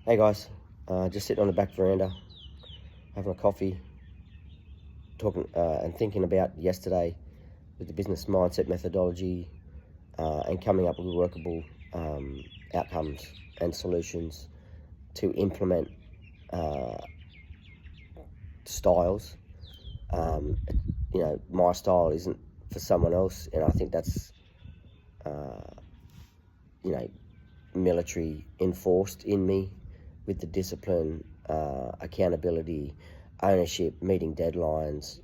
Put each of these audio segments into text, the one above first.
Hey guys, just sitting on the back veranda, having a coffee, talking and thinking about yesterday with the business mindset methodology, and coming up with workable outcomes and solutions to implement styles. Um, my style isn't for someone else, and I think that's you know military enforced in me with the discipline, accountability, ownership, meeting deadlines,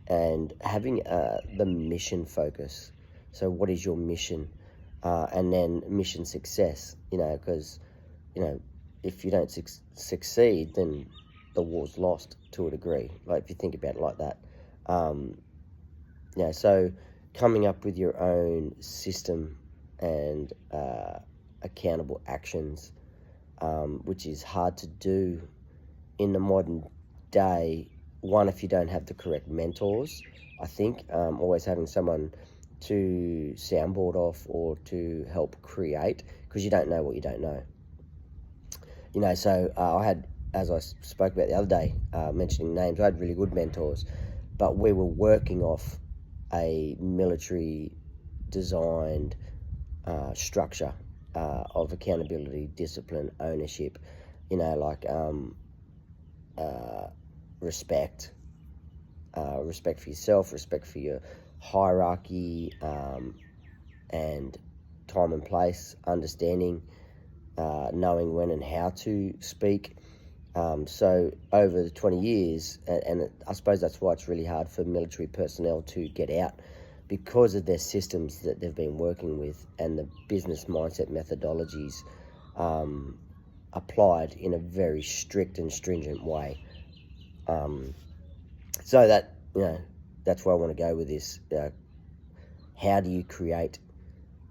and having the mission focus. So what is your mission? And then mission success, because, if you don't succeed, then the war's lost to a degree. Like if you think about it like that. So coming up with your own system and accountable actions, which is hard to do in the modern day. One, if you don't have the correct mentors, I think always having someone to soundboard off or to help create, because you don't know what you don't know. So I had, as I spoke about the other day, mentioning names, I had really good mentors, but we were working off a military designed structure of accountability, discipline, ownership, respect, respect for yourself, respect for your hierarchy, and time and place, understanding, knowing when and how to speak. So over the 20 years, and I suppose that's why it's really hard for military personnel to get out, because of their systems that they've been working with and the business mindset methodologies applied in a very strict and stringent way. So that's where I want to go with this. How do you create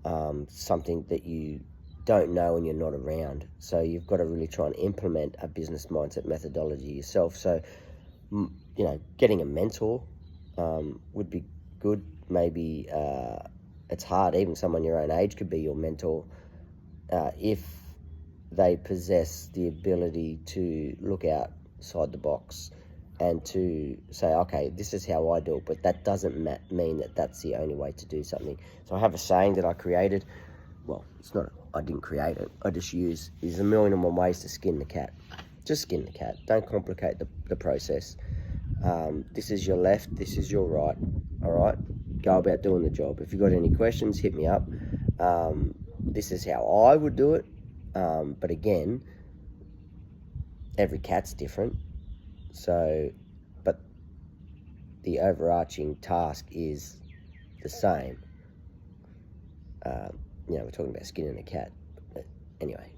something that you don't know and you're not around? So you've got to really try and implement a business mindset methodology yourself. So, getting a mentor would be good. Maybe it's hard. Even someone your own age could be your mentor if they possess the ability to look outside the box and to say, okay, this is how I do it, but that doesn't mean that that's the only way to do something. So I have a saying that I created. Well, it's not, I didn't create it. I just use, there's 1,000,001 ways to skin the cat. Just skin the cat. Don't complicate the process. This is your left, this is your right. All right? Go about doing the job. If you've got any questions, hit me up. This is how I would do it. But again, every cat's different. So, but the overarching task is the same. We're talking about skinning a cat. But anyway,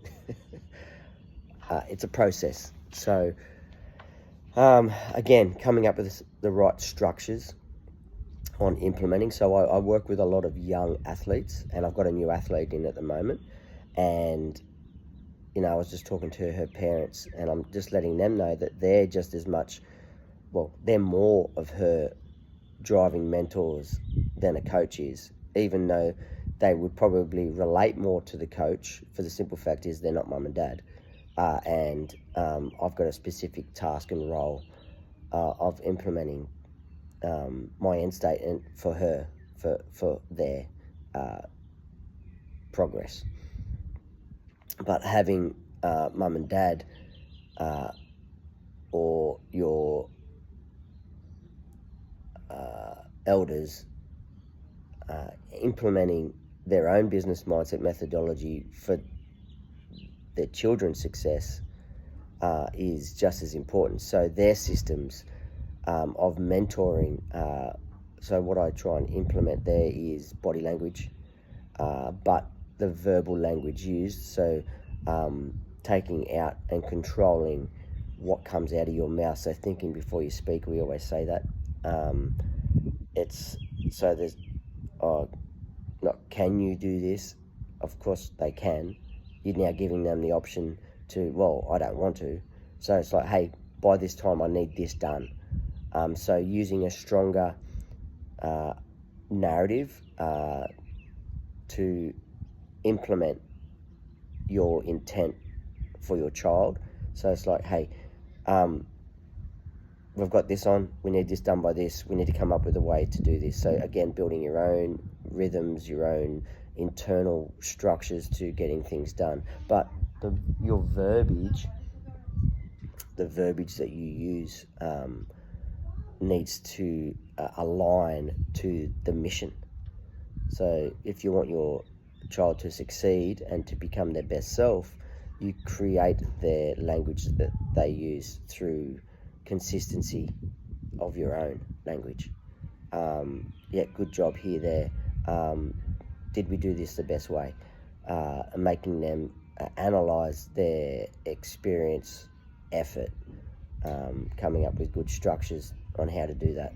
it's a process. So, again, coming up with the right structures on implementing. So I work with a lot of young athletes, and I've got a new athlete in at the moment. And I was just talking to her parents, and I'm just letting them know that they're just as much, they're more of her driving mentors than a coach is, even though they would probably relate more to the coach, for the simple fact is they're not mum and dad. And I've got a specific task and role of implementing my end state and for her, for their progress. But having mum and dad or your elders implementing their own business mindset methodology for their children's success is just as important. So their systems of mentoring, so what I try and implement there is body language, but the verbal language used, so taking out and controlling what comes out of your mouth. So thinking before you speak, we always say that. It's so there's not can you do this? Of course they can. You're now giving them the option to, I don't want to. So it's like, hey, by this time I need this done. So using a stronger narrative to implement your intent for your child. So it's like, hey, we've got this on, we need this done by this, we need to come up with a way to do this. So again, building your own rhythms, your own internal structures to getting things done. But your verbiage, the verbiage that you use needs to align to the mission. So if you want your child to succeed and to become their best self, you create their language that they use through consistency of your own language. Yeah, good job here, there. Did we do this the best way? Making them analyze their experience, effort, coming up with good structures on how to do that.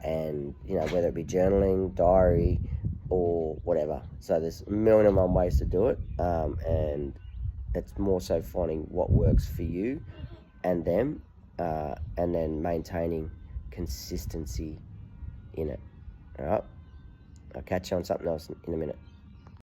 And, you know, whether it be journaling, diary, or whatever. So there's a million and one ways to do it. And it's more so finding what works for you and them, and then maintaining consistency in it. All right? I'll catch you on something else in a minute.